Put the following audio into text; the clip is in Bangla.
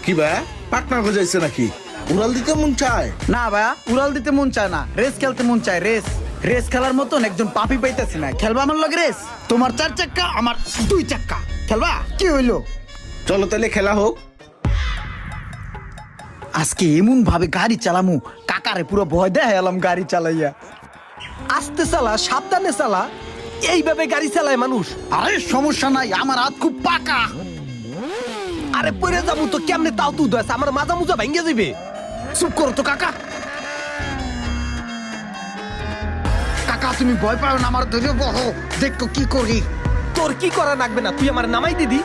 কি ভাই পার্টনার খোঁজাইছে নাকি? উড়াল দিতে মন চায়? না ভাইয়া, উড়াল দিতে মন চায় না, রেস খেলতে মন চায়। রেস রেস খেলার মতন একজন পাপি পাইতেছি না। খেলবা আমার লগে রেস? তোমার 4 চাক্কা, আমার 2 চাক্কা। খেলবা? কি হইলো? চলো তাহলে খেলা হোক। আজকে এমন ভাবে গাড়ি চালামু, কাকারে পুরো ভয় দেখালাম গাড়ি চালাইয়া। আস্তে চালা, সাবধানে চালা। এইভাবে গাড়ি চালায় মানুষ। আরে সমস্যা নাই, আমার হাত খুব পাকা। আরে পরে যাবো তো কেমনে, তাও তুই দোষ, আমার মাজা মুজা ভেঙে যাবে। চুপ করো তো কাকা। কাকা তুমি ভয় পাও না, আমার ধরে বহ, দেখো কি করি। তোর কি করা লাগবে না, তুই আমার নামাই দিদি।